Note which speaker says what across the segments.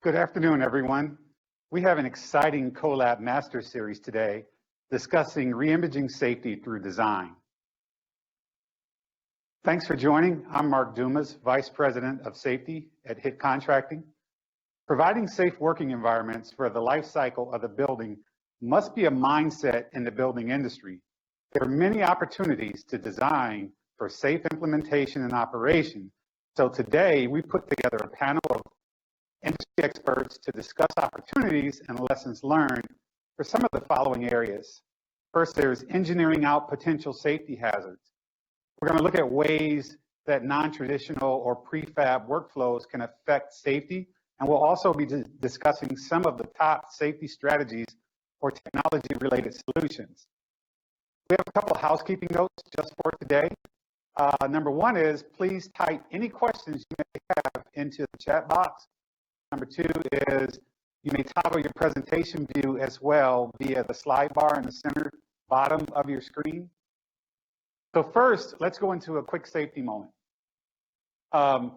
Speaker 1: Good afternoon, everyone. We have an exciting collab master series today discussing reimaging safety through design. Thanks for joining. I'm Mark Dumas, Vice President of Safety at HIT Contracting. Providing safe working environments for the life cycle of the building must be a mindset in the building industry. There are many opportunities to design for safe implementation and operation. So today we put together a panel of industry experts to discuss opportunities and lessons learned for some of the following areas. First, there's engineering out potential safety hazards. We're going to look at ways that non-traditional or prefab workflows can affect safety, and we'll also be discussing some of the top safety strategies for technology-related solutions. We have a couple of housekeeping notes just for today. Number one is please type any questions you may have into the chat box. Number two is you may toggle your presentation view as well via the slide bar in the center bottom of your screen. So first, let's go into a quick safety moment. I'm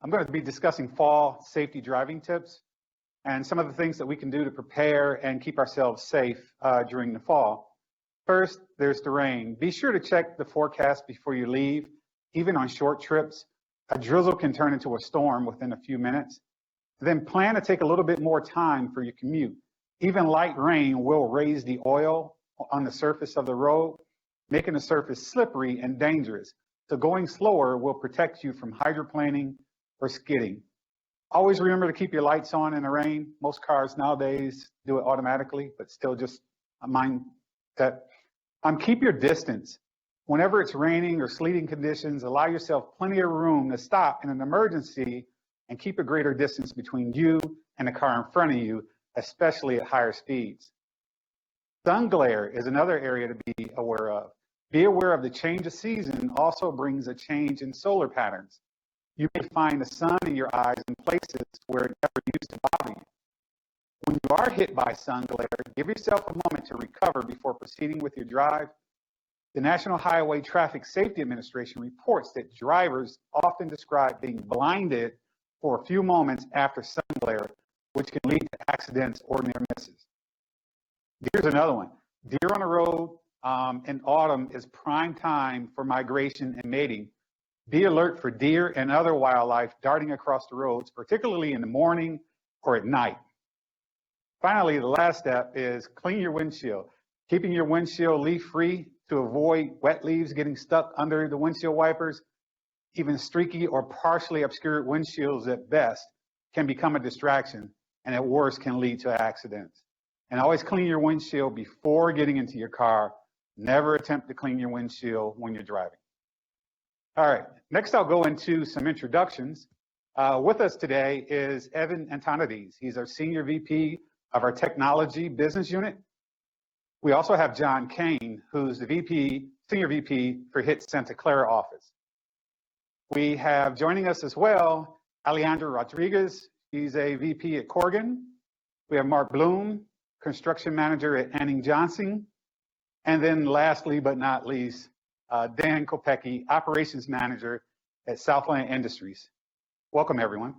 Speaker 1: going to be discussing fall safety driving tips and some of the things that we can do to prepare and keep ourselves safe during the fall. First, there's the rain. Be sure to check the forecast before you leave. Even on short trips, a drizzle can turn into a storm within a few minutes. Then plan to take a little bit more time for your commute. Even light rain will raise the oil on the surface of the road, making the surface slippery and dangerous. So going slower will protect you from hydroplaning or skidding. Always remember to keep your lights on in the rain. Most cars nowadays do it automatically, but still just mind that. Keep your distance. Whenever it's raining or sleeting conditions, allow yourself plenty of room to stop in an emergency and keep a greater distance between you and the car in front of you, especially at higher speeds. Sun glare is another area to be aware of. Be aware of the change of season also brings a change in solar patterns. You may find the sun in your eyes in places where it never used to bother you. When you are hit by sun glare, give yourself a moment to recover before proceeding with your drive. The National Highway Traffic Safety Administration reports that drivers often describe being blinded for a few moments after sun glare, which can lead to accidents or near misses. Here's another one. Deer on the road in autumn is prime time for migration and mating. Be alert for deer and other wildlife darting across the roads, particularly in the morning or at night. Finally, the last step is clean your windshield. Keeping your windshield leaf-free to avoid wet leaves getting stuck under the windshield wipers. Even streaky or partially obscured windshields at best can become a distraction, and at worst can lead to accidents. And always clean your windshield before getting into your car. Never attempt to clean your windshield when you're driving. All right, next I'll go into some introductions. With us today is Evan Antonides. He's our Senior VP of our Technology Business Unit. We also have John Kane, who's the Senior VP for HIT Santa Clara office. We have joining us as well, Alejandra Rodriguez. She's a VP at Corgan. We have Mark Bloom, Construction Manager at Anning Johnson. And then lastly, but not least, Dan Kopecki, Operations Manager at Southland Industries. Welcome, everyone.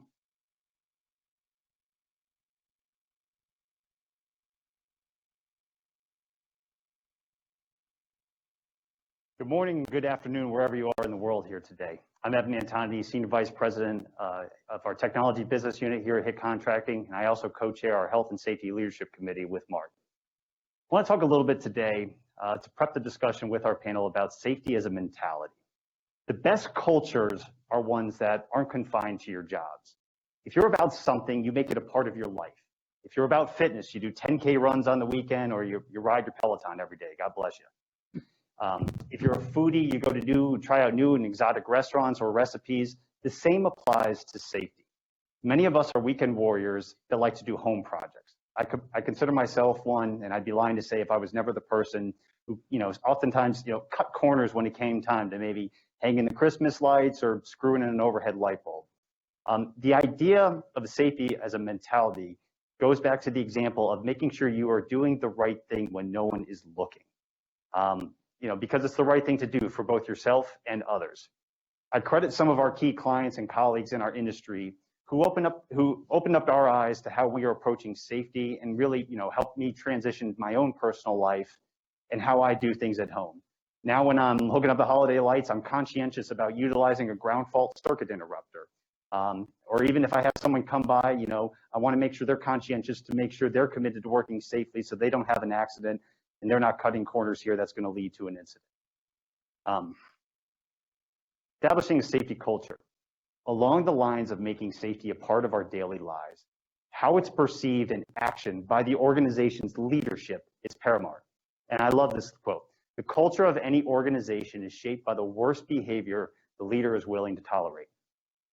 Speaker 2: Good morning, good afternoon, wherever you are in the world here today. I'm Evan Antonides, Senior Vice President of our Technology Business Unit here at HIT Contracting, and I also co-chair our Health and Safety Leadership Committee with Mark. I want to talk a little bit today to prep the discussion with our panel about safety as a mentality. The best cultures are ones that aren't confined to your jobs. If you're about something, you make it a part of your life. If you're about fitness, you do 10K runs on the weekend or you ride your Peloton every day. God bless you. If you're a foodie, you go to try out new and exotic restaurants or recipes. The same applies to safety. Many of us are weekend warriors that like to do home projects. I consider myself one, and I'd be lying to say if I was never the person who, oftentimes, cut corners when it came time to maybe hang in the Christmas lights or screwing in an overhead light bulb. The idea of safety as a mentality goes back to the example of making sure you are doing the right thing when no one is looking. Because it's the right thing to do for both yourself and others. I credit some of our key clients and colleagues in our industry who opened up our eyes to how we are approaching safety and really, helped me transition my own personal life and how I do things at home. Now, when I'm hooking up the holiday lights, I'm conscientious about utilizing a ground fault circuit interrupter. Or even if I have someone come by, I want to make sure they're conscientious to make sure they're committed to working safely so they don't have an accident and they're not cutting corners here that's going to lead to an incident. Establishing a safety culture along the lines of making safety a part of our daily lives. How it's perceived and actioned by the organization's leadership is paramount. And I love this quote. The culture of any organization is shaped by the worst behavior the leader is willing to tolerate.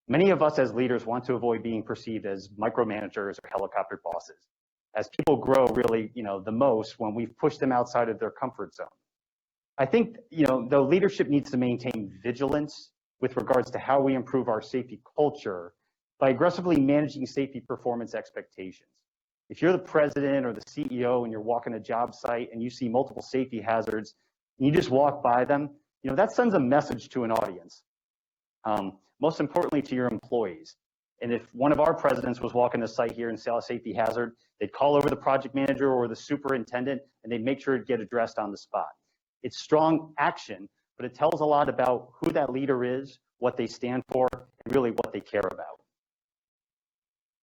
Speaker 2: Many of us as leaders want to avoid being perceived as micromanagers or helicopter bosses. As people grow really, the most when we've pushed them outside of their comfort zone. I think, the leadership needs to maintain vigilance with regards to how we improve our safety culture by aggressively managing safety performance expectations. If you're the president or the CEO and you're walking a job site and you see multiple safety hazards and you just walk by them, that sends a message to an audience. Most importantly, to your employees. And if one of our presidents was walking a site here and saw a safety hazard, they'd call over the project manager or the superintendent and they'd make sure it get addressed on the spot. It's strong action, but it tells a lot about who that leader is, what they stand for, and really what they care about.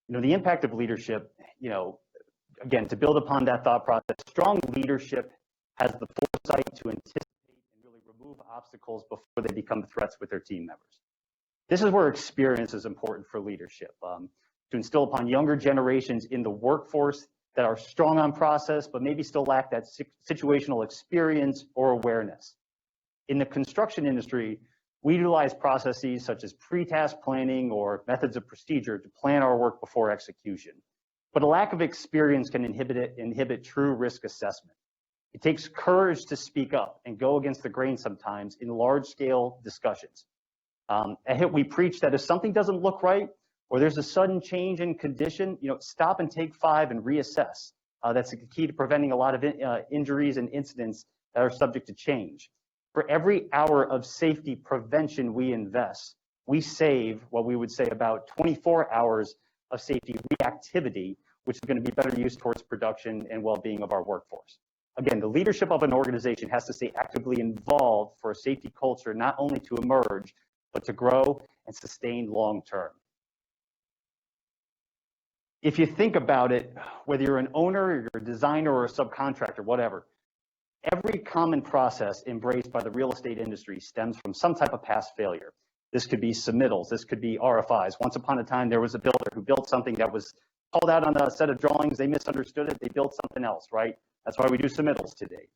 Speaker 2: The impact of leadership, again, to build upon that thought process, strong leadership has the foresight to anticipate and really remove obstacles before they become threats with their team members. This is where experience is important for leadership, to instill upon younger generations in the workforce that are strong on process, but maybe still lack that situational experience or awareness. In the construction industry, we utilize processes such as pre-task planning or methods of procedure to plan our work before execution. But a lack of experience can inhibit true risk assessment. It takes courage to speak up and go against the grain sometimes in large-scale discussions. At HIT, we preach that if something doesn't look right or there's a sudden change in condition, stop and take 5 and reassess. That's the key to preventing a lot of injuries and incidents that are subject to change. For every hour of safety prevention we invest, we save what we would say about 24 hours of safety reactivity, which is going to be better used towards production and well-being of our workforce. Again, the leadership of an organization has to stay actively involved for a safety culture, not only to emerge, but to grow and sustain long-term. If you think about it, whether you're an owner, you're a designer, or a subcontractor, whatever, every common process embraced by the real estate industry stems from some type of past failure. This could be submittals, this could be RFIs. Once upon a time, there was a builder who built something that was called out on a set of drawings, they misunderstood it, they built something else, right? That's why we do submittals today.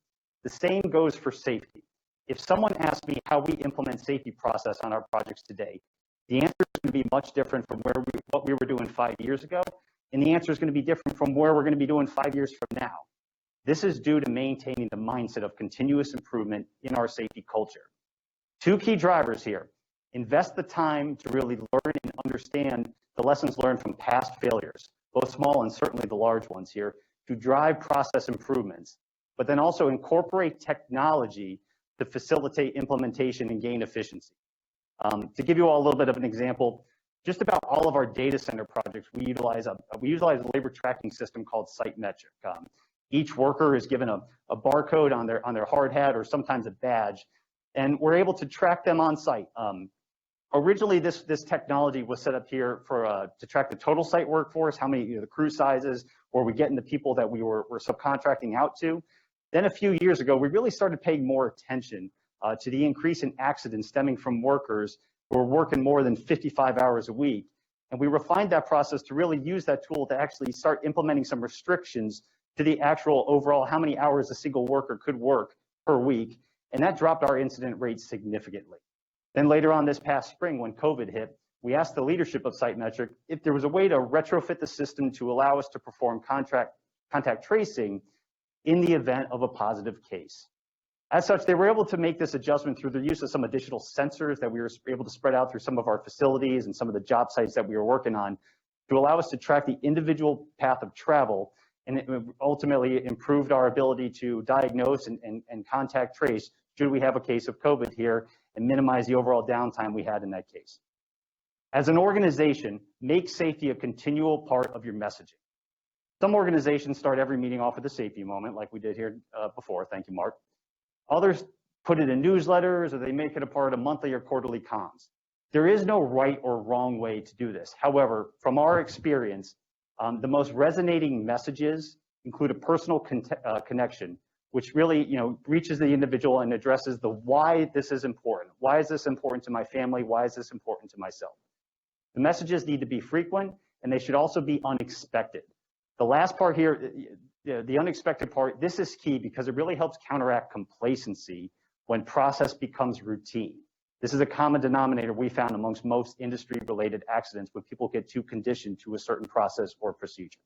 Speaker 2: The same goes for safety. If someone asks me how we implement safety process on our projects today, the answer is going to be much different from what we were doing 5 years ago, and the answer is going to be different from where we're going to be doing 5 years from now. This is due to maintaining the mindset of continuous improvement in our safety culture. 2 key drivers here. Invest the time to really learn and understand the lessons learned from past failures, both small and certainly the large ones here, to drive process improvements, but then also incorporate technology to facilitate implementation and gain efficiency. To give you all a little bit of an example, just about all of our data center projects, we utilize a labor tracking system called SiteMetric. Each worker is given a barcode on their hard hat or sometimes a badge, and we're able to track them on site. Originally, this technology was set up here to track the total site workforce, how many the crew sizes, where we getting the people that we were subcontracting out to. Then a few years ago, we really started paying more attention to the increase in accidents stemming from workers who are working more than 55 hours a week. And we refined that process to really use that tool to actually start implementing some restrictions to the actual overall how many hours a single worker could work per week. And that dropped our incident rate significantly. Then later on this past spring, when COVID hit, we asked the leadership of SiteMetric if there was a way to retrofit the system to allow us to perform contact tracing in the event of a positive case. As such, they were able to make this adjustment through the use of some additional sensors that we were able to spread out through some of our facilities and some of the job sites that we were working on to allow us to track the individual path of travel, and it ultimately improved our ability to diagnose and contact trace should we have a case of COVID here and minimize the overall downtime we had in that case. As an organization, make safety a continual part of your messaging. Some organizations start every meeting off with a safety moment, like we did here before. Thank you, Mark. Others put it in newsletters, or they make it a part of monthly or quarterly comms. There is no right or wrong way to do this. However, from our experience, the most resonating messages include a personal connection, which really, reaches the individual and addresses the why this is important. Why is this important to my family? Why is this important to myself? The messages need to be frequent, and they should also be unexpected. The last part here, the unexpected part, this is key because it really helps counteract complacency when process becomes routine. This is a common denominator we found amongst most industry-related accidents when people get too conditioned to a certain process or procedure.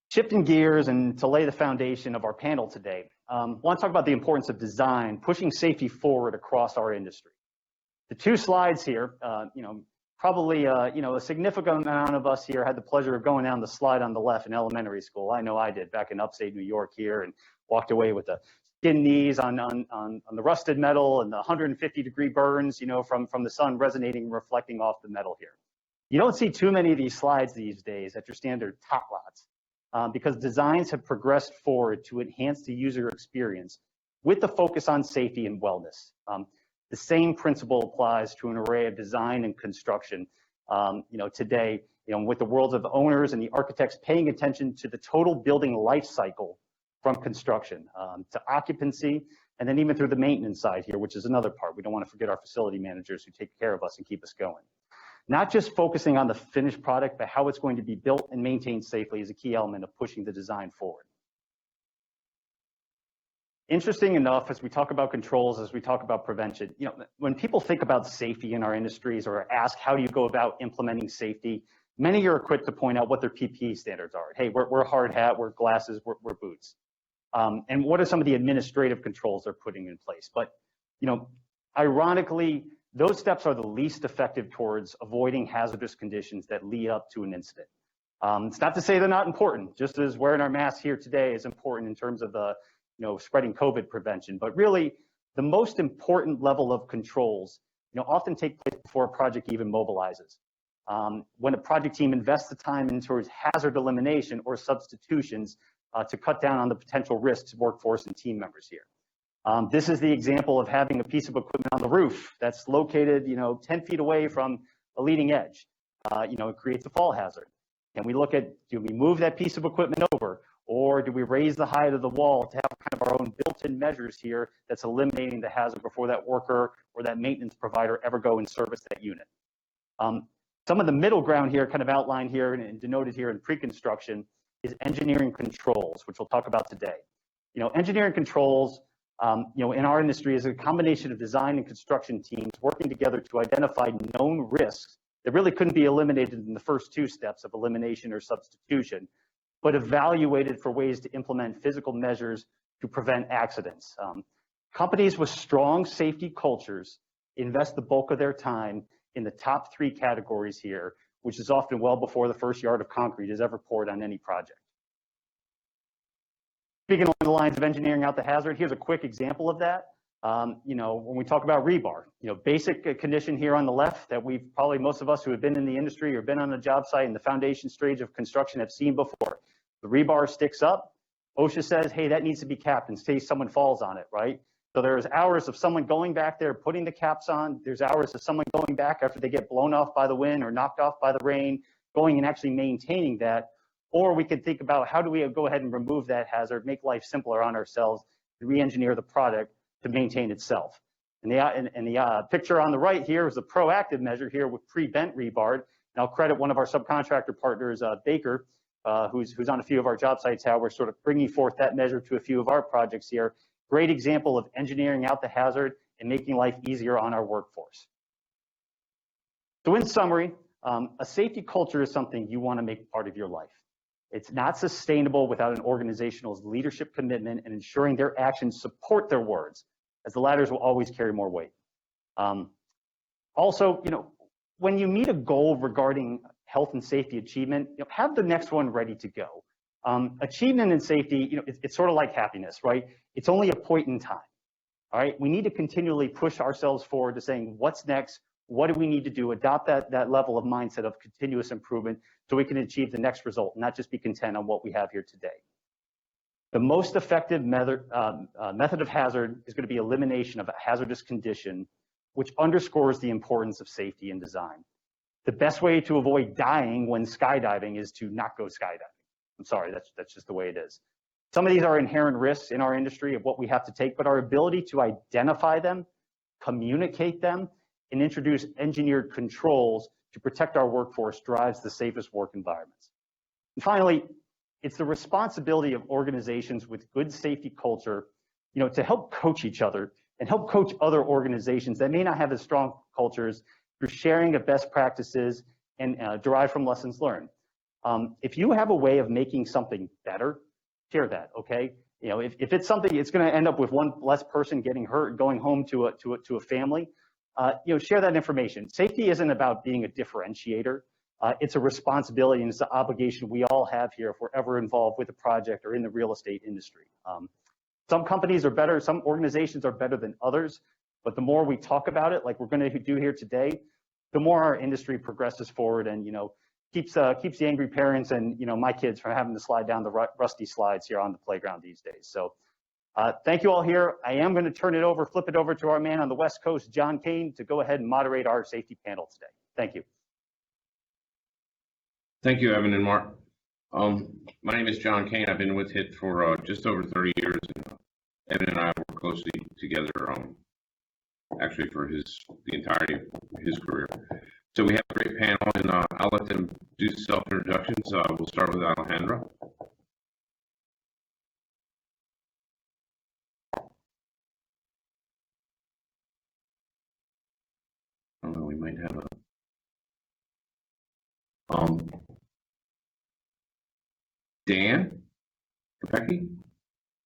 Speaker 2: Shifting gears and to lay the foundation of our panel today, I want to talk about the importance of design, pushing safety forward across our industry. The two slides here, probably a significant amount of us here had the pleasure of going down the slide on the left in elementary school. I know I did back in upstate New York here, and walked away with the skin knees on the rusted metal and the 150-degree burns, from the sun resonating and reflecting off the metal here. You don't see too many of these slides these days at your standard tot lots because designs have progressed forward to enhance the user experience with the focus on safety and wellness. The same principle applies to an array of design and construction. Today, with the worlds of owners and the architects paying attention to the total building life cycle from construction to occupancy, and then even through the maintenance side here, which is another part. We don't want to forget our facility managers who take care of us and keep us going. Not just focusing on the finished product, but how it's going to be built and maintained safely is a key element of pushing the design forward. Interesting enough, as we talk about controls, as we talk about prevention, when people think about safety in our industries or ask how do you go about implementing safety, many are quick to point out what their PPE standards are. Hey, we're hard hat, we're glasses, we're boots. And what are some of the administrative controls they're putting in place? But, ironically, those steps are the least effective towards avoiding hazardous conditions that lead up to an incident. It's not to say they're not important, just as wearing our masks here today is important in terms of the spreading COVID prevention, but really the most important level of controls, often take place before a project even mobilizes. When a project team invests the time in towards hazard elimination or substitutions to cut down on the potential risks to workforce and team members here. This is the example of having a piece of equipment on the roof that's located, 10 feet away from a leading edge. It creates a fall hazard. And we look at, do we move that piece of equipment over? Or do we raise the height of the wall to have kind of our own built-in measures here that's eliminating the hazard before that worker or that maintenance provider ever go and service that unit? Some of the middle ground here kind of outlined here and denoted here in pre-construction is engineering controls, which we'll talk about today. Engineering controls, in our industry is a combination of design and construction teams working together to identify known risks that really couldn't be eliminated in the first two steps of elimination or substitution, but evaluated for ways to implement physical measures to prevent accidents. Companies with strong safety cultures invest the bulk of their time in the top three categories here, which is often well before the first yard of concrete is ever poured on any project. Speaking along the lines of engineering out the hazard, here's a quick example of that. When we talk about rebar, basic condition here on the left that we've probably most of us who have been in the industry or been on the job site in the foundation stage of construction have seen before. The rebar sticks up. OSHA says, hey, that needs to be capped in case someone falls on it, right? So there's hours of someone going back there, putting the caps on. There's hours of someone going back after they get blown off by the wind or knocked off by the rain, going and actually maintaining that. Or we could think about how do we go ahead and remove that hazard, make life simpler on ourselves, re-engineer the product to maintain itself. And the picture on the right here is a proactive measure here with pre-bent rebar. And I'll credit one of our subcontractor partners, Baker, who's on a few of our job sites, how we're sort of bringing forth that measure to a few of our projects here. Great example of engineering out the hazard and making life easier on our workforce. So in summary, a safety culture is something you want to make part of your life. It's not sustainable without an organization's leadership commitment and ensuring their actions support their words, as the latters will always carry more weight. Also, when you meet a goal regarding health and safety achievement, have the next one ready to go. Achievement in safety, it's sort of like happiness, right? It's only a point in time. All right, we need to continually push ourselves forward to saying, what's next? What do we need to do? Adopt that level of mindset of continuous improvement so we can achieve the next result, not just be content on what we have here today. The most effective method of hazard is going to be elimination of a hazardous condition, which underscores the importance of safety in design. The best way to avoid dying when skydiving is to not go skydiving. I'm sorry, that's just the way it is. Some of these are inherent risks in our industry of what we have to take, but our ability to identify them, communicate them, and introduce engineered controls to protect our workforce drives the safest work environments. And finally, it's the responsibility of organizations with good safety culture, to help coach each other and help coach other organizations that may not have as strong cultures through sharing of best practices and derived from lessons learned. If you have a way of making something better, share that, okay? If it's something, it's going to end up with one less person getting hurt, going home to a family. Share that information. Safety isn't about being a differentiator. It's a responsibility and it's an obligation we all have here if we're ever involved with a project or in the real estate industry. Some companies are better, some organizations are better than others, but the more we talk about it, like we're going to do here today, the more our industry progresses forward and keeps the angry parents and my kids from having to slide down the rusty slides here on the playground these days. So thank you all here. I am going to flip it over to our man on the West Coast, John Kane, to go ahead and moderate our safety panel today. Thank you.
Speaker 3: Thank you, Evan and Mark. My name is John Kane. I've been with HIT for just over 30 years. And Evan and I work closely together, actually for the entirety of his career. So we have a great panel, and I'll let them do self-introductions. We'll start with Alejandra. I don't know, we might have Dan Kopecki.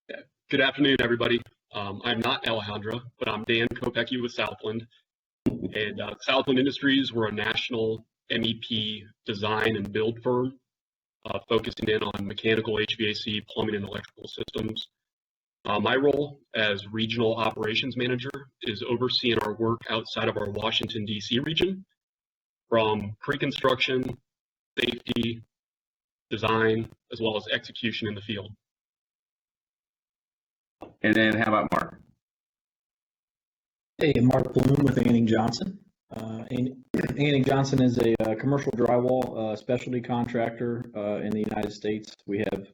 Speaker 4: Yeah. Good afternoon, everybody. I'm not Alejandra, but I'm Dan Kopecki with Southland. And Southland Industries, we're a national MEP design and build firm focusing in on mechanical, HVAC, plumbing, and electrical systems. My role as regional operations manager is overseeing our work outside of our Washington, D.C. region, from pre-construction, safety, design, as well as execution in the field.
Speaker 3: And then how about Mark?
Speaker 5: Hey, Mark Bloom with Anning Johnson. Anning Johnson is a commercial drywall specialty contractor in the United States. We have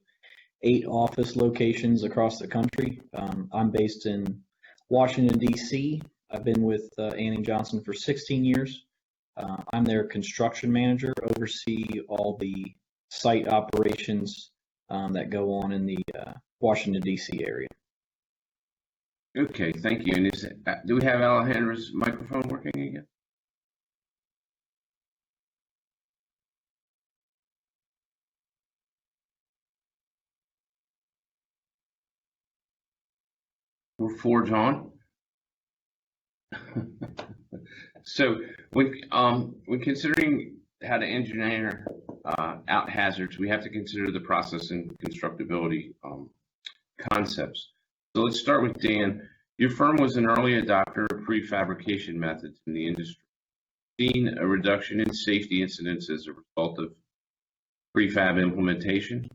Speaker 5: 8 office locations across the country. I'm based in Washington, D.C. I've been with Anning Johnson for 16 years. I'm their construction manager, oversee all the site operations that go on in the Washington, D.C. area.
Speaker 3: Okay, thank you. And do we have Alejandra's microphone working again? We'll forge on. So when considering how to engineer out hazards, we have to consider the process and constructability concepts. So let's start with Dan. Your firm was an early adopter of prefabrication methods in the industry, seeing a reduction in safety incidents as a result of prefab implementation,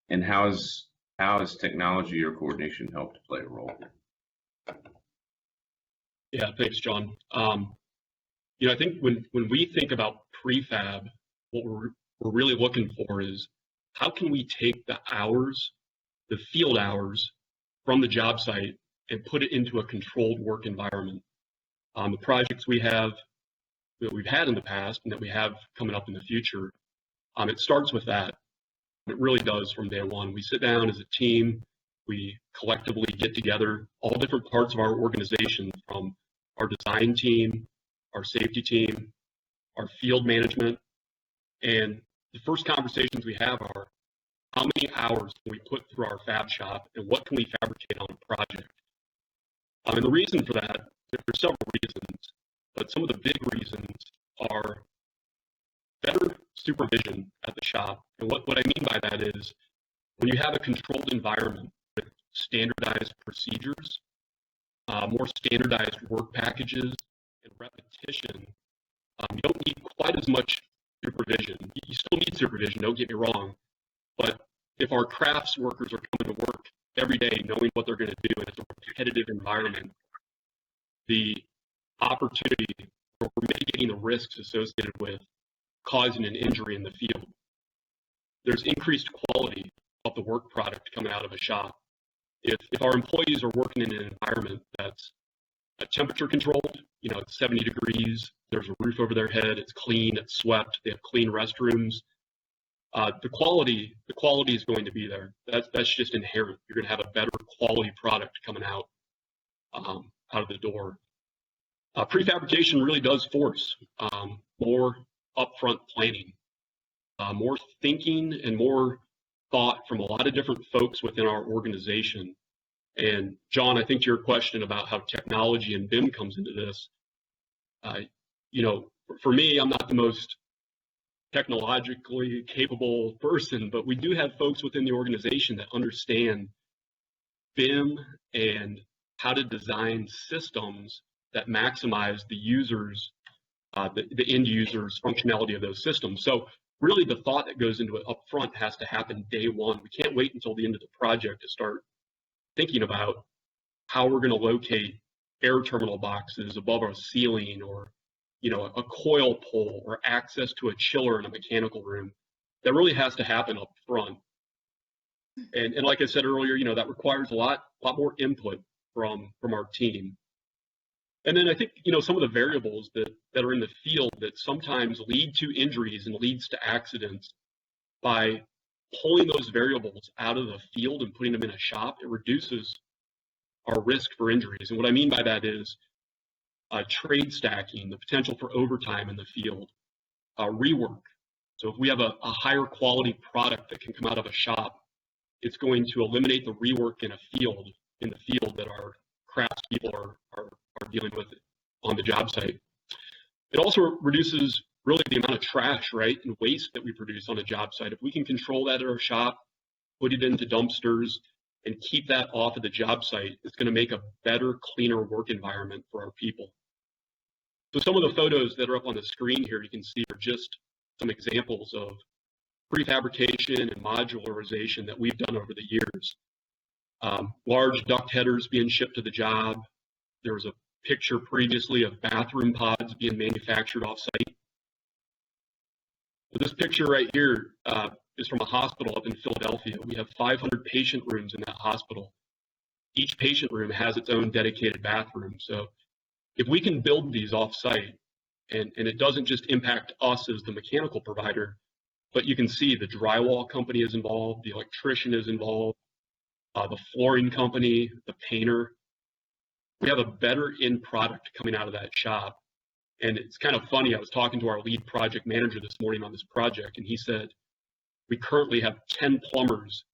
Speaker 3: and how has technology or coordination helped to play a role?
Speaker 4: Yeah, thanks, John. I think when we think about prefab, what we're really looking for is how can we take the hours, the field hours from the job site and put it into a controlled work environment. The projects we've had in the past and that we have coming up in the future, it starts with that. It really does from day one. We sit down as a team, we collectively get together, all different parts of our organization, from our design team, our safety team, our field management, and the first conversations we have are, how many hours can we put through our fab shop and what can we fabricate on a project? And the reason for that, there's several reasons, but some of the big reasons are better supervision at the shop. And what I mean by that is when you have a controlled environment with standardized procedures, more standardized work packages, and repetition, you don't need quite as much supervision. You still need supervision, don't get me wrong, but if our crafts workers are coming to work every day knowing what they're going to do, and it's a repetitive environment, the opportunity for mitigating the risks associated with causing an injury in the field. There's increased quality of the work product coming out of a shop. If our employees are working in an environment that's temperature controlled, it's 70 degrees, there's a roof over their head, it's clean, it's swept, they have clean restrooms, the quality is going to be there. That's just inherent. You're going to have a better quality product coming out of the door. Prefabrication really does force more upfront planning, more thinking, and more thought from a lot of different folks within our organization. And John, I think to your question about how technology and BIM comes into this, for me, I'm not the most technologically capable person, but we do have folks within the organization that understand BIM and how to design systems that maximize the users, the end users' functionality of those systems. So really the thought that goes into it up front has to happen day one. We can't wait until the end of the project to start thinking about how we're going to locate air terminal boxes above our ceiling, or a coil pole, or access to a chiller in a mechanical room. That really has to happen up front. And like I said earlier, that requires a lot more input from our team. And then I think, some of the variables that are in the field that sometimes lead to injuries and leads to accidents, by pulling those variables out of the field and putting them in a shop, it reduces our risk for injuries. And what I mean by that is trade stacking, the potential for overtime in the field, rework. So if we have a higher quality product that can come out of a shop, it's going to eliminate the rework in the field that our craftspeople are dealing with on the job site. It also reduces really the amount of trash, right, and waste that we produce on a job site. If we can control that at our shop, put it into dumpsters, and keep that off of the job site, it's going to make a better, cleaner work environment for our people. So some of the photos that are up on the screen here, you can see, are just some examples of prefabrication and modularization that we've done over the years. Large duct headers being shipped to the job. There was a picture previously of bathroom pods being manufactured off-site. This picture right here is from a hospital up in Philadelphia. We have 500 patient rooms in that hospital. Each patient room has its own dedicated bathroom. So if we can build these off-site, and it doesn't just impact us as the mechanical provider, but you can see the drywall company is involved, the electrician is involved, the flooring company, the painter. We have a better end product coming out of that shop. And it's kind of funny, I was talking to our lead project manager this morning on this project, and he said, we currently have 10 plumbers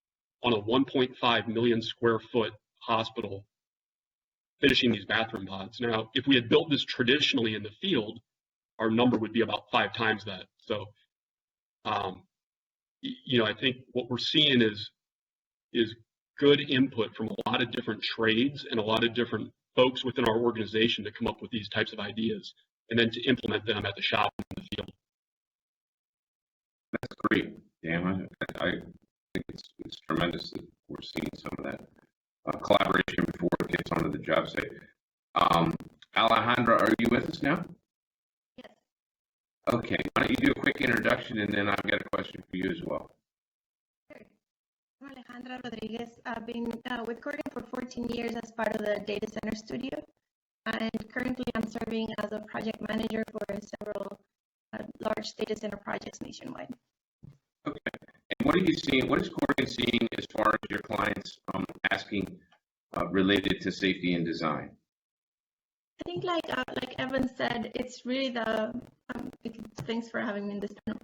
Speaker 4: on a 1.5 million square foot hospital finishing these bathroom pods. Now, if we had built this traditionally in the field, our number would be about 5 times that. So, I think what we're seeing is good input from a lot of different trades and a lot of different folks within our organization to come up with these types of ideas, and then to implement them at the shop in the field.
Speaker 3: That's great, Dan. I think it's tremendous that we're seeing some of that collaboration before it gets onto the job site. Alejandra, are you with us now?
Speaker 6: Yes.
Speaker 3: Okay, why don't you do a quick introduction, and then I've got a question for you as well.
Speaker 6: Sure. I'm Alejandra Rodriguez. I've been with Corrigan for 14 years as part of the data center studio, and currently I'm serving as a project manager for several large data center projects nationwide.
Speaker 3: Okay, and what are you seeing? What is Corrigan seeing as far as your clients asking related to safety and design?
Speaker 6: I think like Evan said, it's really the, thanks for having me in this panel.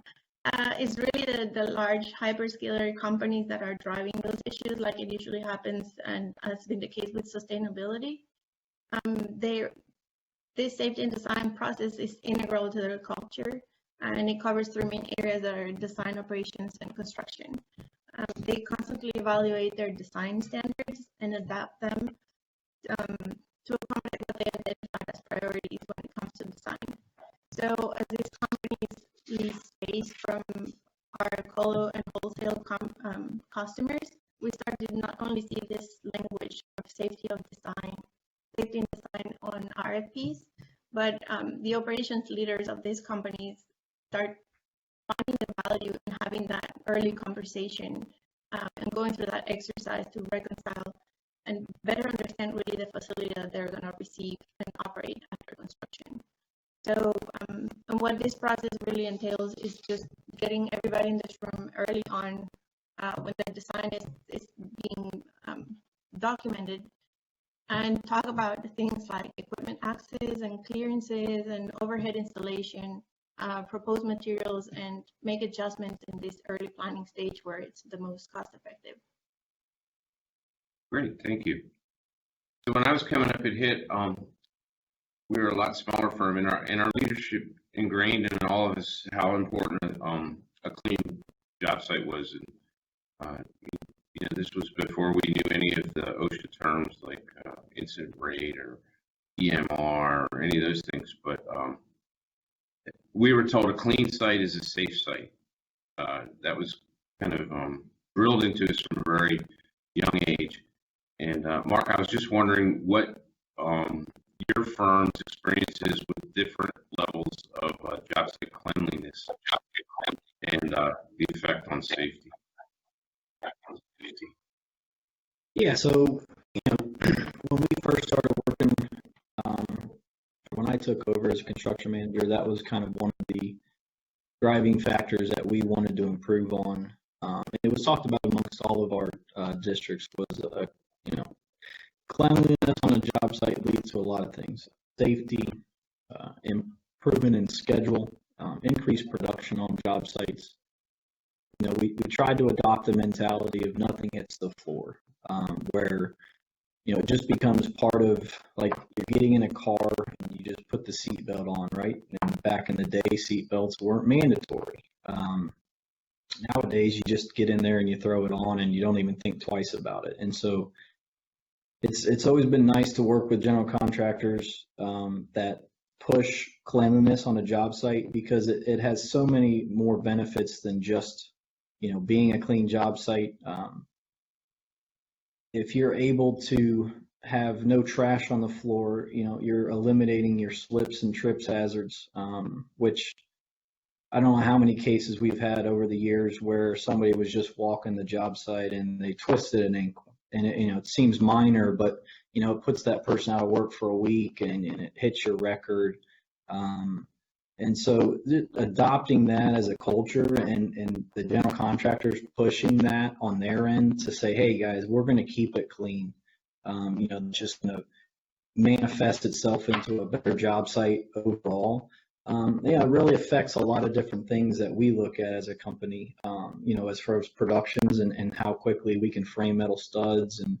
Speaker 6: It's really the large hyperscaler companies that are driving those issues, like it usually happens, and has been the case with sustainability. This safety and design process is integral to their culture, and it covers 3 main areas that are design, operations, and construction. They constantly evaluate their design standards and adapt them to accommodate what they identified as priorities when it comes to design. So as these companies lease space from our colo and wholesale customers, we start to not only see this language of safety in design on RFPs, but the operations leaders of these companies start finding the value in having that early conversation and going through that exercise to reconcile and better understand really the facility that they're going to receive and operate after construction. So and what this process really entails is just getting everybody in this room early on when the design is being documented, and talk about things like equipment access and clearances and overhead installation, propose materials, and make adjustments in this early planning stage where it's the most cost effective.
Speaker 3: Great, thank you. So when I was coming up at HIT, we were a lot smaller firm, and our leadership ingrained in all of us how important a clean job site was. And this was before we knew any of the OSHA terms like incident rate or EMR or any of those things. But we were told a clean site is a safe site. That was kind of drilled into us from a very young age. And Mark, I was just wondering what your firm's experiences with different levels of job site cleanliness and the effect on safety.
Speaker 5: Yeah, so when we first started working, when I took over as construction manager, that was kind of one of the driving factors that we wanted to improve on. It was talked about amongst all of our districts was cleanliness on a job site leads to a lot of things: safety, improvement in schedule, increased production on job sites. We tried to adopt the mentality of nothing hits the floor, where it just becomes part of, like, you're getting in a car and you just put the seatbelt on, right? And back in the day, seatbelts weren't mandatory. Nowadays, you just get in there and you throw it on and you don't even think twice about it. And so it's always been nice to work with general contractors that push cleanliness on a job site, because it has so many more benefits than just being a clean job site. If you're able to have no trash on the floor, you're eliminating your slips and trips hazards, which I don't know how many cases we've had over the years where somebody was just walking the job site and they twisted an ankle, and it seems minor, but it puts that person out of work for a week, and it hits your record. And so adopting that as a culture, and the general contractors pushing that on their end to say, hey guys, we're going to keep it clean, just going to manifest itself into a better job site overall. It really affects a lot of different things that we look at as a company, as far as productions and how quickly we can frame metal studs and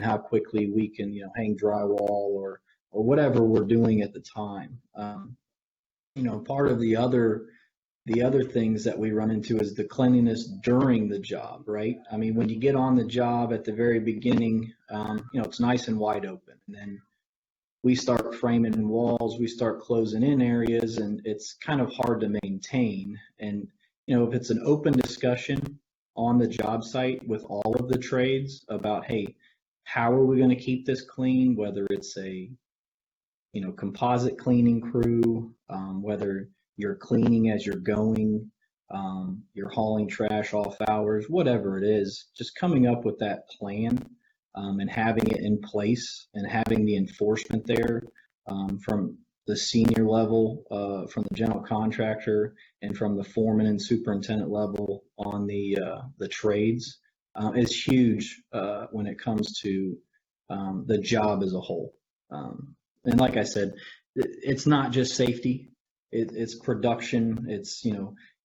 Speaker 5: how quickly we can, hang drywall or whatever we're doing at the time. Part of the other things that we run into is the cleanliness during the job, right? I mean, when you get on the job at the very beginning, it's nice and wide open, and then we start framing walls, we start closing in areas, and it's kind of hard to maintain. And if it's an open discussion on the job site with all of the trades about, hey, how are we going to keep this clean, whether it's a composite cleaning crew, whether you're cleaning as you're going, you're hauling trash off hours, whatever it is, just coming up with that plan and having it in place and having the enforcement there from the senior level, from the general contractor, and from the foreman and superintendent level on the trades is huge when it comes to the job as a whole. And like I said, it's not just safety, it's production. It's,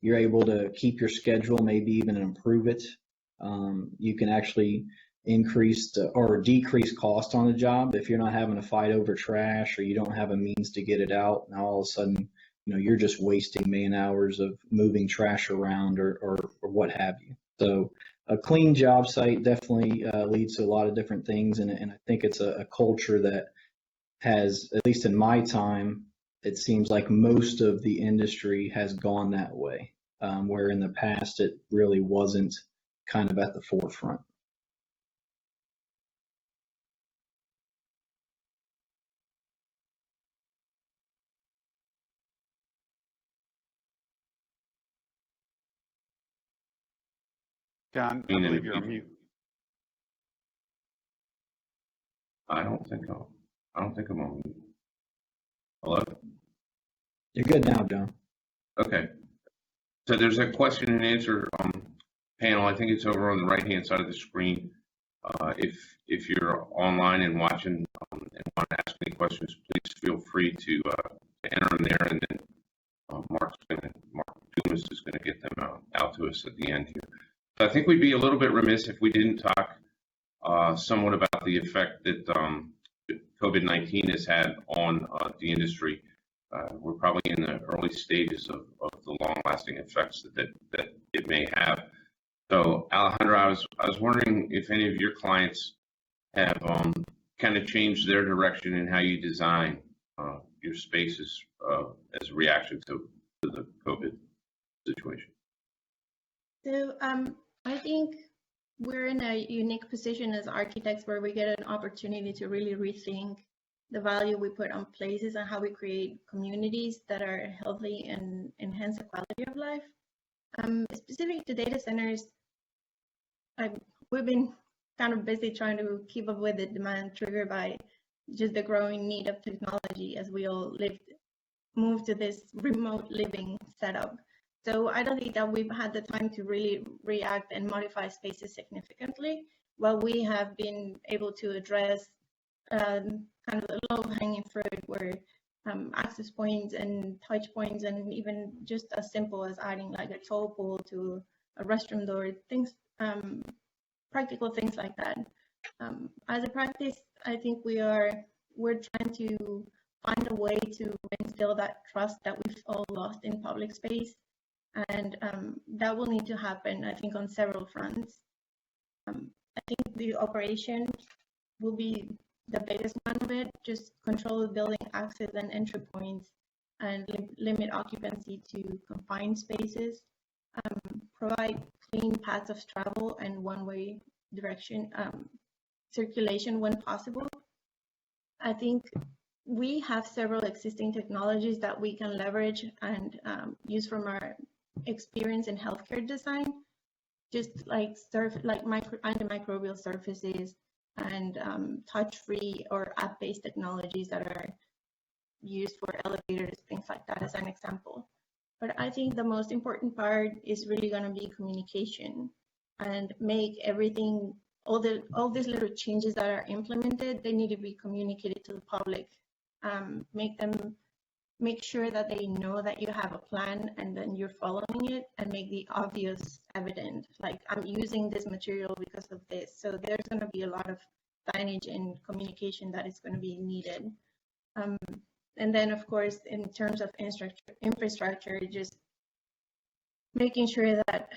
Speaker 5: you're able to keep your schedule, maybe even improve it. You can actually increase or decrease cost on the job if you're not having to fight over trash, or you don't have a means to get it out. Now all of a sudden, you're just wasting man hours of moving trash around or what have you. So a clean job site definitely leads to a lot of different things, and I think it's a culture that has, at least in my time, it seems like most of the industry has gone that way, where in the past it really wasn't kind of at the forefront.
Speaker 1: John, I believe you're on mute.
Speaker 3: I don't think I'm on mute. Hello?
Speaker 5: You're good now, John.
Speaker 3: Okay. So there's a question and answer panel. I think it's over on the right-hand side of the screen. If you're online and watching and want to ask any questions, please feel free to enter them there, and then Mark Dumas is going to get them out to us at the end here. So I think we'd be a little bit remiss if we didn't talk somewhat about the effect that COVID-19 has had on the industry. We're probably in the early stages of the long-lasting effects that it may have. So, Alejandro, I was wondering if any of your clients have kind of changed their direction in how you design your spaces as a reaction to the COVID situation.
Speaker 6: So I think we're in a unique position as architects where we get an opportunity to really rethink the value we put on places and how we create communities that are healthy and enhance the quality of life. Specific to data centers, we've been kind of busy trying to keep up with the demand triggered by just the growing need of technology as we all move to this remote living setup. So I don't think that we've had the time to really react and modify spaces significantly, while we have been able to address kind of the low-hanging fruit where access points and touch points, and even just as simple as adding like a toll pool to a restroom door, things, practical things like that. As a practice, I think we're trying to find a way to instill that trust that we've all lost in public space, and that will need to happen, I think, on several fronts. I think the operation will be the biggest one of it. Just control the building access and entry points, and limit occupancy to confined spaces. Provide clean paths of travel and one-way direction circulation when possible. I think we have several existing technologies that we can leverage and use from our experience in healthcare design, just like antimicrobial surfaces and touch-free or app-based technologies that are used for elevators, things like that, as an example. But I think the most important part is really going to be communication, and make everything, all these little changes that are implemented, they need to be communicated to the public. Make sure that they know that you have a plan and then you're following it, and make the obvious evident. Like, I'm using this material because of this. So there's going to be a lot of signage and communication that is going to be needed. And then, of course, in terms of infrastructure, just making sure that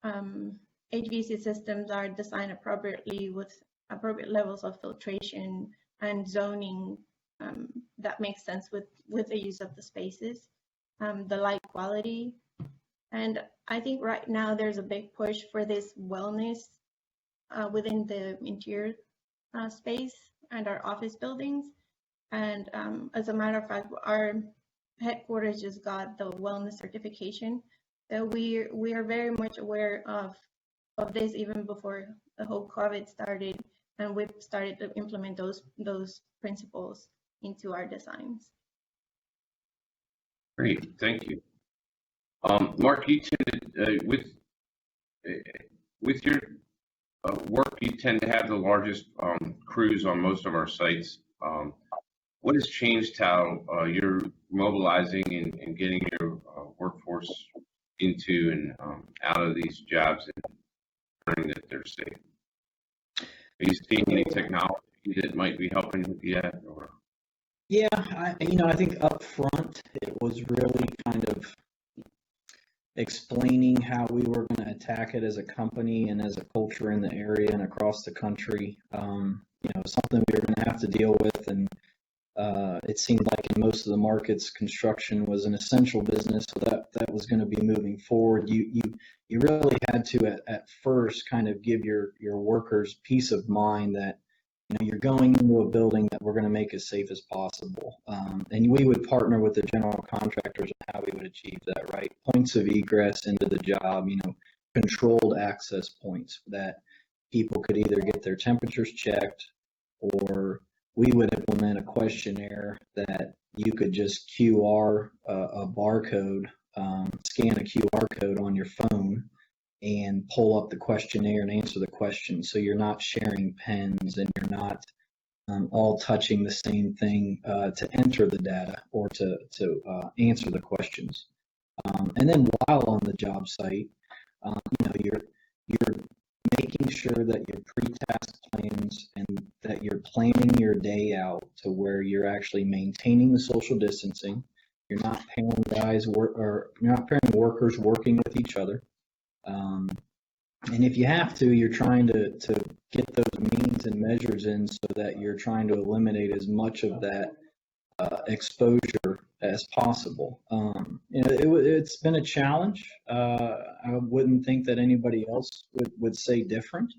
Speaker 6: HVAC systems are designed appropriately with appropriate levels of filtration and zoning that makes sense with the use of the spaces, the light quality. And I think right now there's a big push for this wellness within the interior space and our office buildings. And as a matter of fact, our headquarters just got the wellness certification. So we are very much aware of this even before the whole COVID started, and we've started to implement those principles into our designs.
Speaker 3: Great, thank you. Mark, you tend with your work, you tend to have the largest crews on most of our sites. What has changed how you're mobilizing and getting your workforce into and out of these jobs and ensuring that they're safe? Are you seeing any technology that might be helping with that? Or?
Speaker 5: Yeah, I think up front it was really kind of explaining how we were going to attack it as a company and as a culture in the area and across the country. Something we were going to have to deal with, and It seemed like in most of the markets, construction was an essential business, so that was going to be moving forward. You really had to at first kind of give your workers peace of mind that you're going into a building that we're going to make as safe as possible. And we would partner with the general contractors on how we would achieve that, right? Points of egress into the job, controlled access points that people could either get their temperatures checked, or we would implement a questionnaire that you could just QR a barcode, scan a QR code on your phone and pull up the questionnaire and answer the question. So you're not sharing pens and you're not all touching the same thing to enter the data or to answer the questions. And then while on the job site, you're making sure that your pre-task plans and that you're planning your day out to where you're actually maintaining the social distancing. You're not pairing you're not pairing workers working with each other. And if you have to, you're trying to get those means and measures in so that you're trying to eliminate as much of that exposure as possible. It's been a challenge. I wouldn't think that anybody else would say different,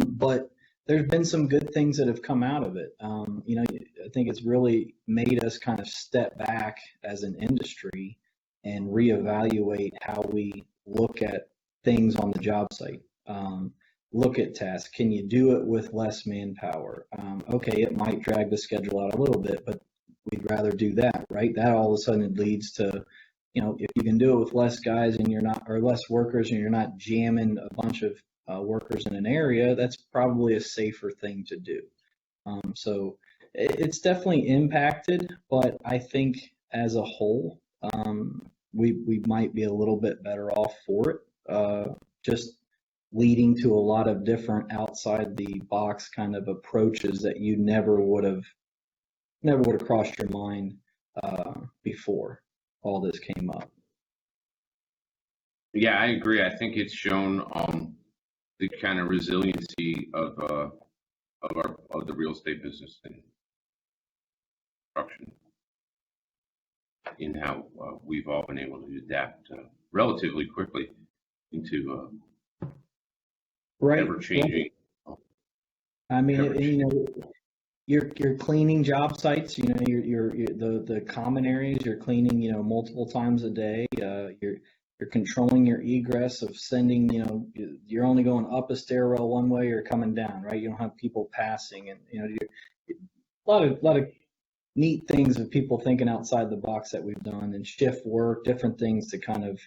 Speaker 5: but there's been some good things that have come out of it. I think it's really made us kind of step back as an industry and reevaluate how we look at things on the job site. Look at tasks. Can you do it with less manpower? Okay, it might drag the schedule out a little bit, but we'd rather do that, right? That all of a sudden leads to, if you can do it with less guys and or less workers and you're not jamming a bunch of workers in an area, that's probably a safer thing to do. So it's definitely impacted, but I think as a whole, we might be a little bit better off for it. Just leading to a lot of different outside the box kind of approaches that you never would have crossed your mind before all this came up.
Speaker 3: Yeah, I agree. I think it's shown the kind of resiliency of the real estate business and construction, in how we've all been able to adapt relatively quickly into ever-changing.
Speaker 5: I mean, you're cleaning job sites. You're the common areas. You're cleaning, multiple times a day. You're controlling your egress of sending. You're only going up a stairwell one way or coming down, right? You don't have people passing, and a lot of neat things of people thinking outside the box that we've done, and shift work, different things to kind of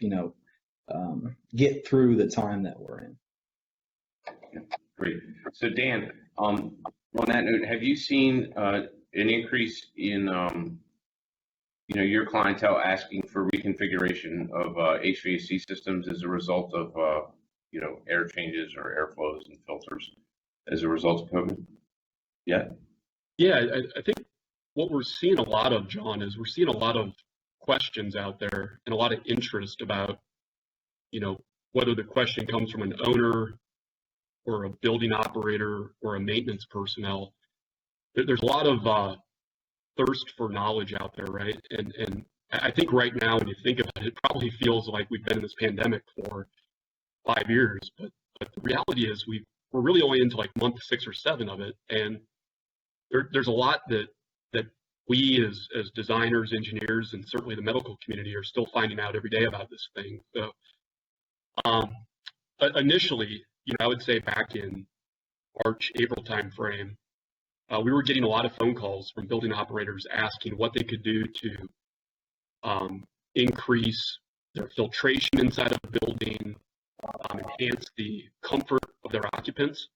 Speaker 5: get through the time that we're in.
Speaker 3: Great. So Dan, on that note, have you seen an increase in your clientele asking for reconfiguration of HVAC systems as a result of air changes or airflows and filters as a result of COVID? Yeah.
Speaker 4: I think what we're seeing a lot of, John, is we're seeing a lot of questions out there and a lot of interest about, whether the question comes from an owner or a building operator or a maintenance personnel. There's a lot of thirst for knowledge out there, right? And I think right now, when you think about it, it probably feels like we've been in this pandemic for 5 years, but the reality is we're really only into like month 6 or 7 of it, and there's a lot that we as designers, engineers, and certainly the medical community are still finding out every day about this thing. So initially, I would say back in March, April timeframe, we were getting a lot of phone calls from building operators asking what they could do to increase their filtration inside of the building, enhance the comfort of their occupants.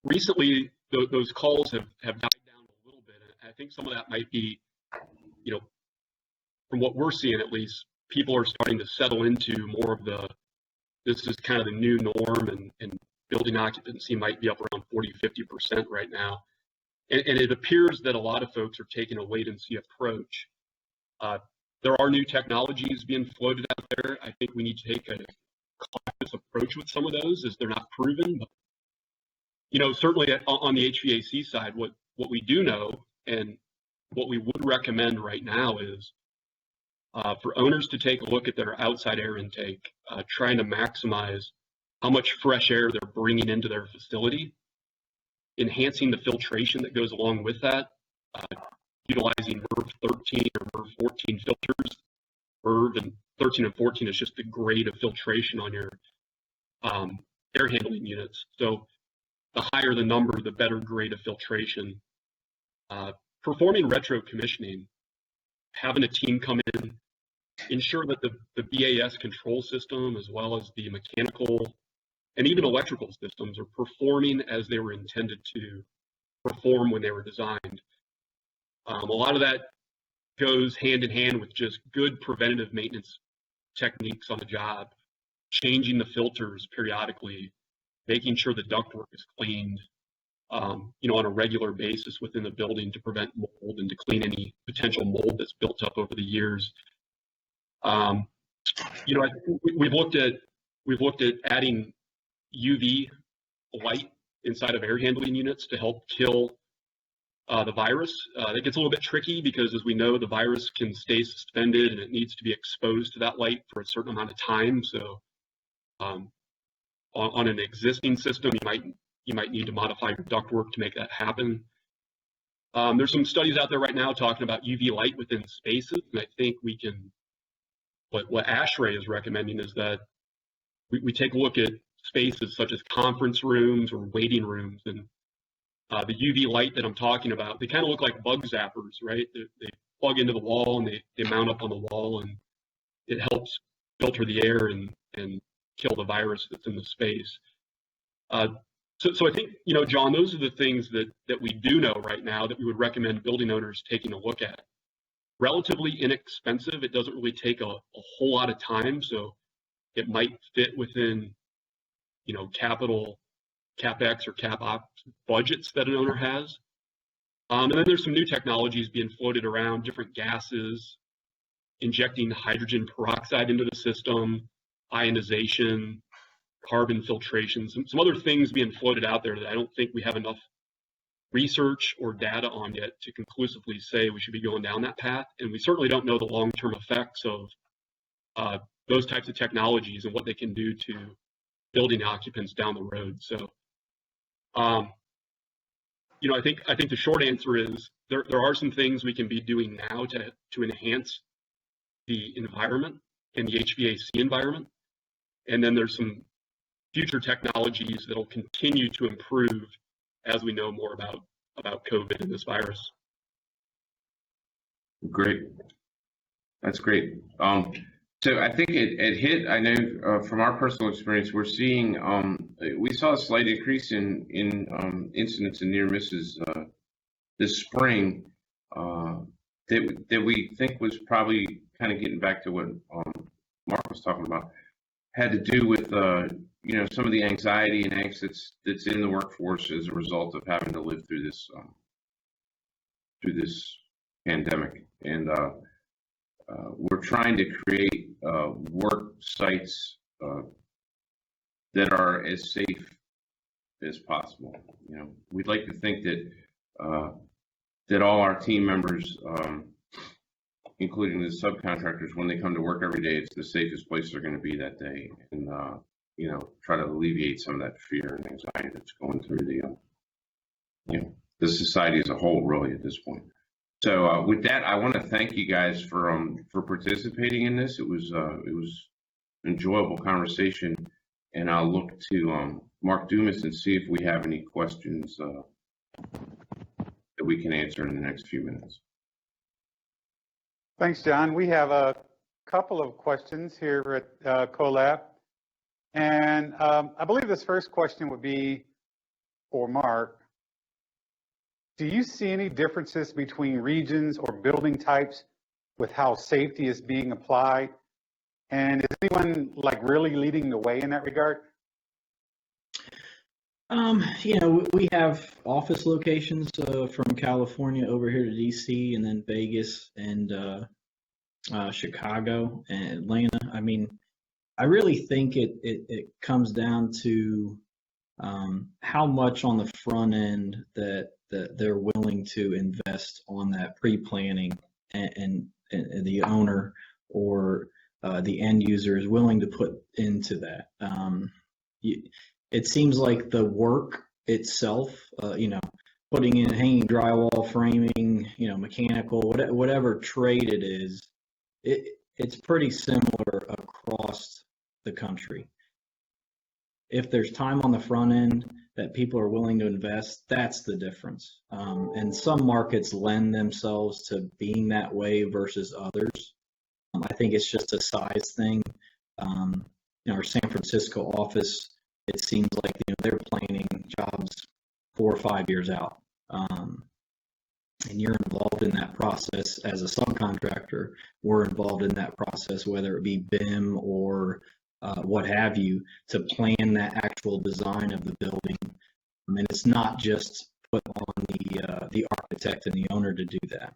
Speaker 4: Recently, those calls have died down a little bit. And I think some of that might be, from what we're seeing at least, people are starting to settle into more of this is kind of the new norm, and building occupancy might be up around 40-50% right now. And it appears that a lot of folks are taking a wait and see approach. There are new technologies being floated out there. I think we need to take a cautious approach with some of those, as they're not proven. But, certainly on the HVAC side, what we do know, and what we would recommend right now is for owners to take a look at their outside air intake, trying to maximize how much fresh air they're bringing into their facility, enhancing the filtration that goes along with that, utilizing MERV 13 or MERV 14 filters. MERV and 13 and 14 is just the grade of filtration on your air handling units. So the higher the number, the better grade of filtration. Performing retro commissioning, having a team come in, ensure that the BAS control system, as well as the mechanical and even electrical systems, are performing as they were intended to perform when they were designed. A lot of that goes hand in hand with just good preventative maintenance techniques on the job, changing the filters periodically, making sure the ductwork is cleaned, on a regular basis within the building to prevent mold and to clean any potential mold that's built up over the years. I think we've looked at adding UV light inside of air handling units to help kill the virus. It gets a little bit tricky because, as we know, the virus can stay suspended and it needs to be exposed to that light for a certain amount of time. So on an existing system, you might need to modify your ductwork to make that happen. There's some studies out there right now talking about UV light within spaces, and I think we can, what ASHRAE is recommending is that we take a look at spaces such as conference rooms or waiting rooms, and the UV light that I'm talking about, they kind of look like bug zappers, right? They plug into the wall and they mount up on the wall, and it helps filter the air and kill the virus that's in the space. So I think, John, those are the things that we do know right now that we would recommend building owners taking a look at. Relatively inexpensive. It doesn't really take a whole lot of time, so it might fit within, CapEx or CapOps budgets that an owner has. And then there's some new technologies being floated around, different gases, injecting hydrogen peroxide into the system, ionization, carbon filtration, some other things being floated out there that I don't think we have enough research or data on yet to conclusively say we should be going down that path. And we certainly don't know the long-term effects of those types of technologies and what they can do to building occupants down the road. So, I think the short answer is there are some things we can be doing now to enhance the environment and the HVAC environment. And then there's some future technologies that'll continue to improve as we know more about COVID and this virus.
Speaker 3: Great. That's great. So I think it hit, I know from our personal experience, we're seeing, we saw a slight increase in incidents and near misses this spring that we think was probably kind of getting back to what Mark was talking about, had to do with some of the anxiety and angst that's in the workforce as a result of having to live through this pandemic. And we're trying to create work sites that are as safe as possible. We'd like to think that all our team members, including the subcontractors, when they come to work every day, it's the safest place they're going to be that day, and try to alleviate some of that fear and anxiety that's going through the society as a whole, really, at this point. So with that, I want to thank you guys for participating in this. It was an enjoyable conversation, and I'll look to Mark Dumas and see if we have any questions that we can answer in the next few minutes.
Speaker 1: Thanks, John. We have a couple of questions here at CoLab. And I believe this first question would be for Mark. Do you see any differences between regions or building types with how safety is being applied? And is anyone really leading the way in that regard?
Speaker 5: We have office locations from California over here to DC, and then Vegas and Chicago and Atlanta. I mean, I really think it comes down to how much on the front end that that they're willing to invest on that pre-planning, and the owner or the end user is willing to put into that. It seems like the work itself, putting in hanging drywall, framing, mechanical, whatever trade it is, it's pretty similar across the country. If there's time on the front end that people are willing to invest, that's the difference. And some markets lend themselves to being that way versus others. I think it's just a size thing. Our San Francisco office, it seems like they're planning jobs 4 or 5 years out. And you're involved in that process as a subcontractor. We're involved in that process, whether it be BIM or what have you, to plan that actual design of the building. And it's not just put on the architect and the owner to do that,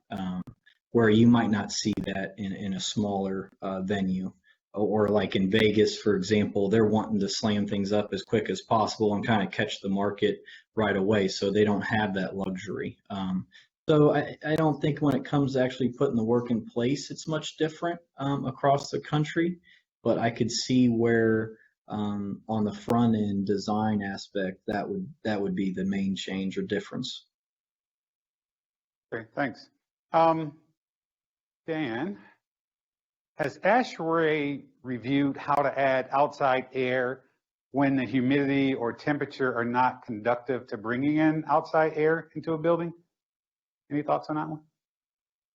Speaker 5: where you might not see that in a smaller venue. Or like in Vegas, for example, they're wanting to slam things up as quick as possible and kind of catch the market right away, so they don't have that luxury. So I don't think when it comes to actually putting the work in place, it's much different across the country, but I could see where on the front end design aspect, that would be the main change or difference.
Speaker 1: Okay, thanks. Dan, has ASHRAE reviewed how to add outside air when the humidity or temperature are not conducive to bringing in outside air into a building? Any thoughts on that one?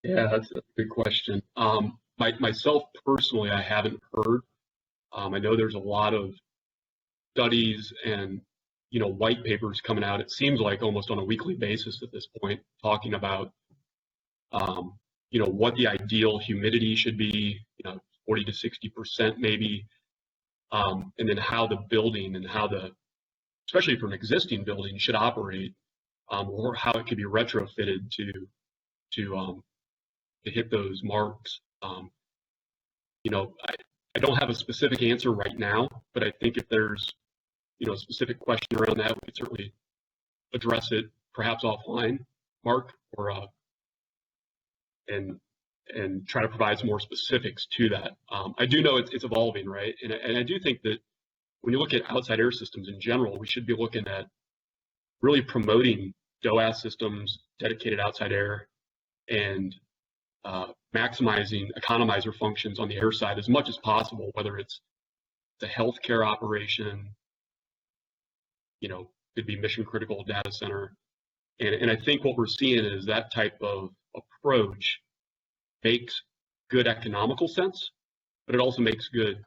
Speaker 4: Yeah, that's a good question. Myself personally, I haven't heard. I know there's a lot of studies and white papers coming out. It seems like almost on a weekly basis at this point, talking about what the ideal humidity should be, 40 to 60% maybe, and then how the building and especially for an existing building, should operate, or how it could be retrofitted to hit those marks. I don't have a specific answer right now, but I think if there's a specific question around that, we could certainly address it perhaps offline, Mark, or and try to provide some more specifics to that. I do know it's evolving, right? And I do think that when you look at outside air systems in general, we should be looking at really promoting DOAS systems, dedicated outside air, and maximizing economizer functions on the air side as much as possible, whether it's the healthcare operation, could be mission critical data center. And I think what we're seeing is that type of approach makes good economical sense, but it also makes good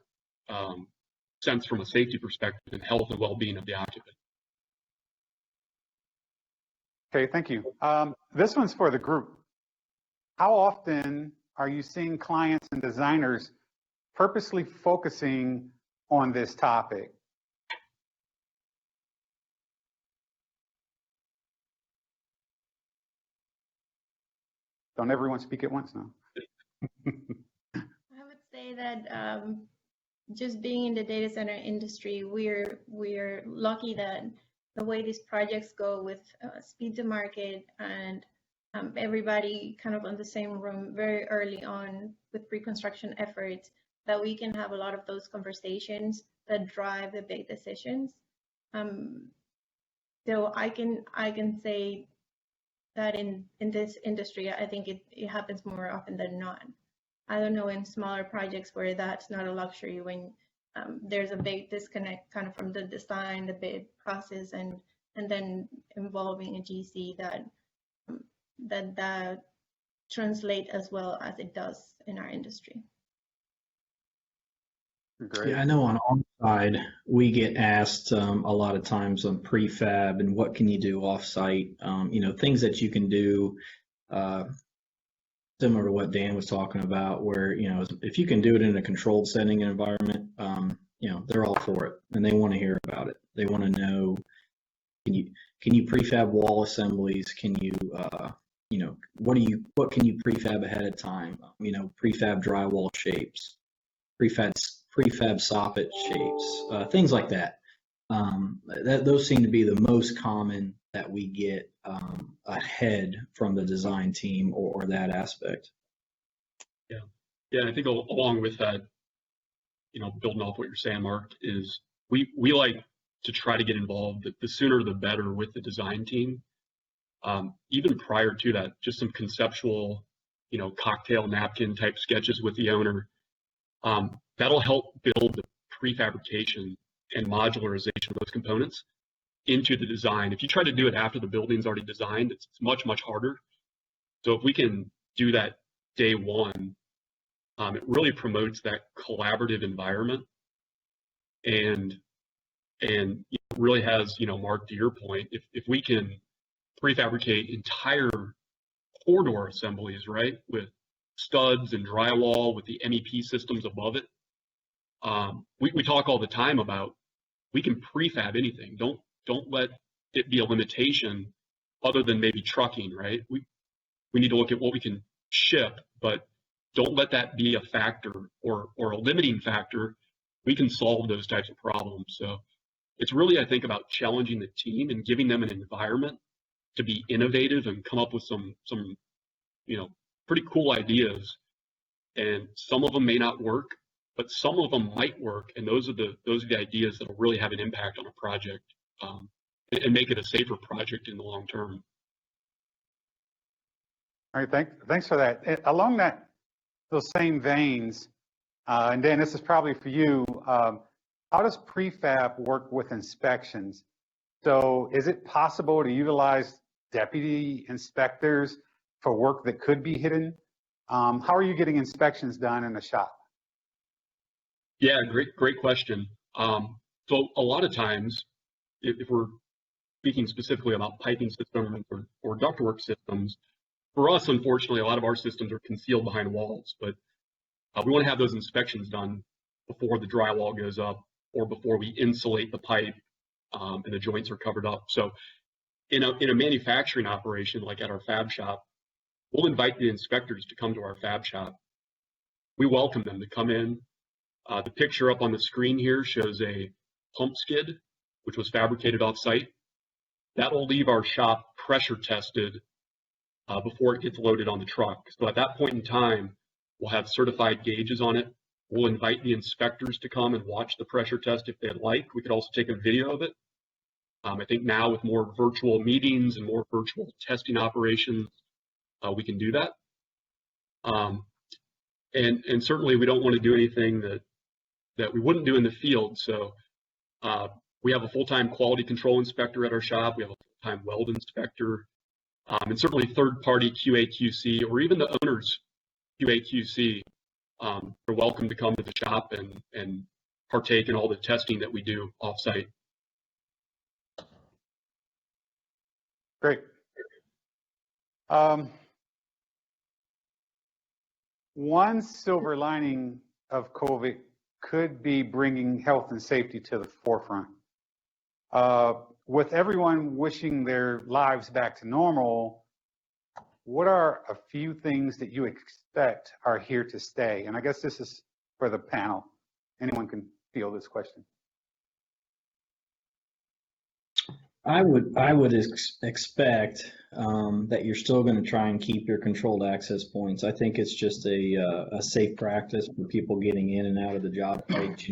Speaker 4: sense from a safety perspective and health and well-being of the occupant.
Speaker 1: Okay, thank you. This one's for the group. How often are you seeing clients and designers purposely focusing on this topic? Don't everyone speak at once now.
Speaker 6: I would say that just being in the data center industry, we're lucky that the way these projects go with speed to market and everybody kind of on the same room very early on with pre-construction efforts, that we can have a lot of those conversations that drive the big decisions. So I can say that in this industry, I think it happens more often than not. I don't know in smaller projects where that's not a luxury, when there's a big disconnect kind of from the design, the bid process, and then involving a GC that translate as well as it does in our industry.
Speaker 1: Great.
Speaker 5: Yeah, I know on our side, we get asked a lot of times on prefab and what can you do offsite, things that you can do similar to what Dan was talking about, where, if you can do it in a controlled setting and environment, they're all for it and they want to hear about it. They want to know, can you prefab wall assemblies? Can you, what can you prefab ahead of time? Prefab drywall shapes, prefab soffit shapes, things like that. Those seem to be the most common that we get ahead from the design team or that aspect.
Speaker 4: Yeah, I think along with that, building off what you're saying, Mark, is we like to try to get involved. The sooner the better with the design team. Even prior to that, just some conceptual, cocktail napkin type sketches with the owner. That'll help build the prefabrication and modularization of those components into the design. If you try to do it after the building's already designed, it's much, much harder. So if we can do that day one, it really promotes that collaborative environment, and really has, Mark, to your point, if we can prefabricate entire corridor assemblies, right, with studs and drywall with the MEP systems above it. We talk all the time about we can prefab anything. Don't let it be a limitation other than maybe trucking, right? We need to look at what we can ship, but don't let that be a factor or a limiting factor. We can solve those types of problems. So it's really, I think, about challenging the team and giving them an environment to be innovative and come up with some pretty cool ideas. And some of them may not work, but some of them might work. And those are the ideas that will really have an impact on a project, and make it a safer project in the long term.
Speaker 1: All right, thanks for that. Along those same veins, and Dan, this is probably for you. How does prefab work with inspections? So is it possible to utilize deputy inspectors for work that could be hidden? How are you getting inspections done in the shop?
Speaker 4: Yeah, great question. So a lot of times, if we're speaking specifically about piping systems or ductwork systems, for us, unfortunately, a lot of our systems are concealed behind walls, but we want to have those inspections done before the drywall goes up or before we insulate the pipe and the joints are covered up. So in a manufacturing operation, like at our fab shop, we'll invite the inspectors to come to our fab shop. We welcome them to come in. The picture up on the screen here shows a pump skid, which was fabricated off-site. That will leave our shop pressure tested before it gets loaded on the truck. So at that point in time, we'll have certified gauges on it. We'll invite the inspectors to come and watch the pressure test if they'd like. We could also take a video of it. I think now with more virtual meetings and more virtual testing operations, we can do that. And certainly we don't want to do anything that we wouldn't do in the field. So we have a full-time quality control inspector at our shop. We have a full-time weld inspector, and certainly third-party QA/QC, or even the owner's QA/QC. They're welcome to come to the shop and partake in all the testing that we do off-site.
Speaker 1: Great. One silver lining of COVID could be bringing health and safety to the forefront. With everyone wishing their lives back to normal, what are a few things that you expect are here to stay? And I guess this is for the panel. Anyone can field this question.
Speaker 5: I would expect that you're still going to try and keep your controlled access points. I think it's just a safe practice for people getting in and out of the job site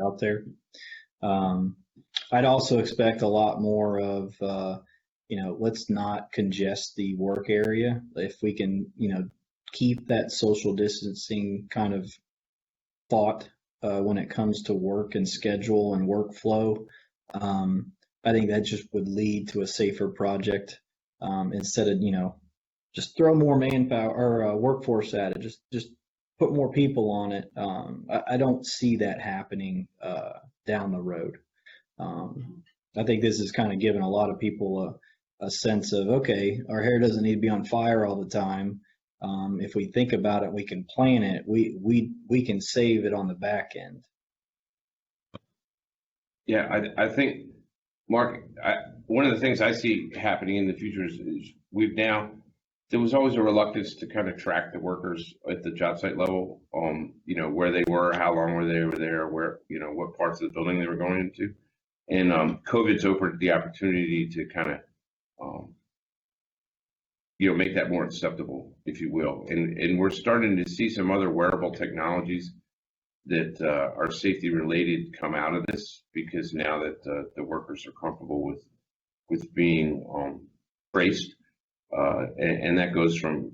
Speaker 5: out there. I'd also expect a lot more of, let's not congest the work area. If we can, keep that social distancing kind of thought when it comes to work and schedule and workflow, I think that just would lead to a safer project instead of, just throw more manpower or workforce at it. Just put more people on it. I don't see that happening down the road. I think this is kind of giving a lot of people a sense of, okay, our hair doesn't need to be on fire all the time. If we think about it, we can plan it. We can save it on the back end.
Speaker 3: Yeah, I think, Mark, one of the things I see happening in the future is there was always a reluctance to kind of track the workers at the job site level, where they were, how long were they there, where, what parts of the building they were going into. And COVID's opened the opportunity to kind of make that more acceptable, if you will. And we're starting to see some other wearable technologies that are safety related come out of this, because now that the workers are comfortable with being traced, and that goes from,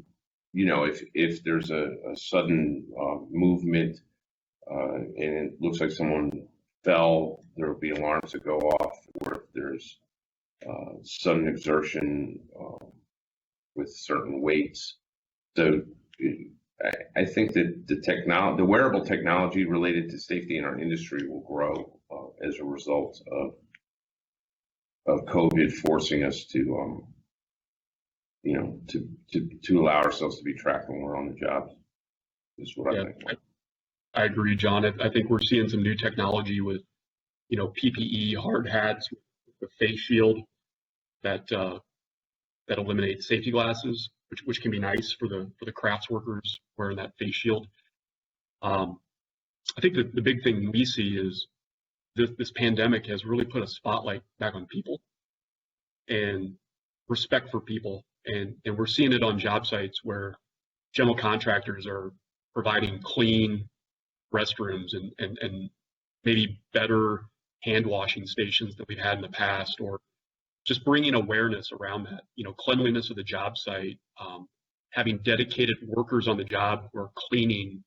Speaker 3: if there's a sudden movement and it looks like someone fell, there will be alarms that go off, or if there's sudden exertion with certain weights. So I think that the wearable technology related to safety in our industry will grow as a result of COVID forcing us to allow ourselves to be tracked when we're on the job. Is what I think.
Speaker 4: I agree, John. I think we're seeing some new technology with, PPE, hard hats, with face shield that eliminates safety glasses, which can be nice for the crafts workers wearing that face shield. I think the big thing we see is this pandemic has really put a spotlight back on people and respect for people. And we're seeing it on job sites where general contractors are providing clean restrooms and maybe better hand washing stations than we've had in the past, or just bringing awareness around that, cleanliness of the job site, having dedicated workers on the job who are cleaning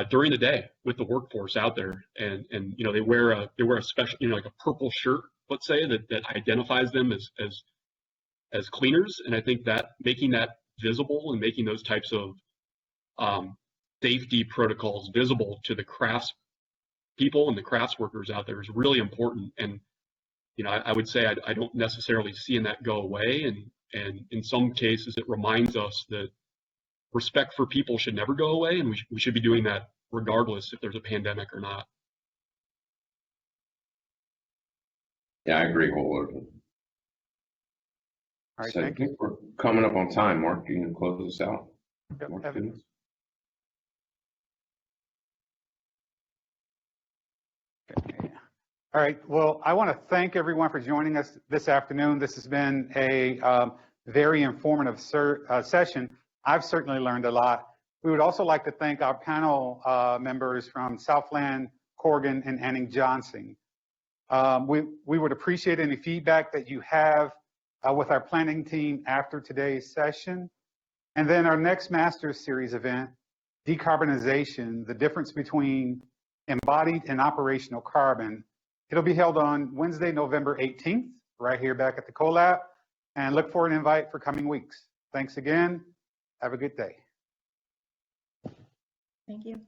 Speaker 4: during the day with the workforce out there, and they wear a special, like a purple shirt, let's say, that identifies them as cleaners. And I think that making that visible and making those types of safety protocols visible to the crafts people and the crafts workers out there is really important. And I would say I don't necessarily see that go away, and in some cases it reminds us that respect for people should never go away, and we should be doing that regardless if there's a pandemic or not.
Speaker 3: Yeah, I agree wholeheartedly.
Speaker 1: All right,
Speaker 3: So
Speaker 1: thank
Speaker 3: I think
Speaker 1: you.
Speaker 3: we're coming up on time. Mark, you can close us out.
Speaker 1: Yep,
Speaker 3: Mark,
Speaker 1: Evan.
Speaker 3: please.
Speaker 1: Okay. All right. Well, I want to thank everyone for joining us this afternoon. This has been a very informative session. I've certainly learned a lot. We would also like to thank our panel members from Southland, Corrigan, and Anning-Johnson. We would appreciate any feedback that you have with our planning team after today's session. And then our next Masters Series event, Decarbonization, the difference between embodied and operational carbon. It'll be held on Wednesday, November 18th, right here back at the CoLab, and look for an invite for coming weeks. Thanks again. Have a good day.
Speaker 6: Thank you.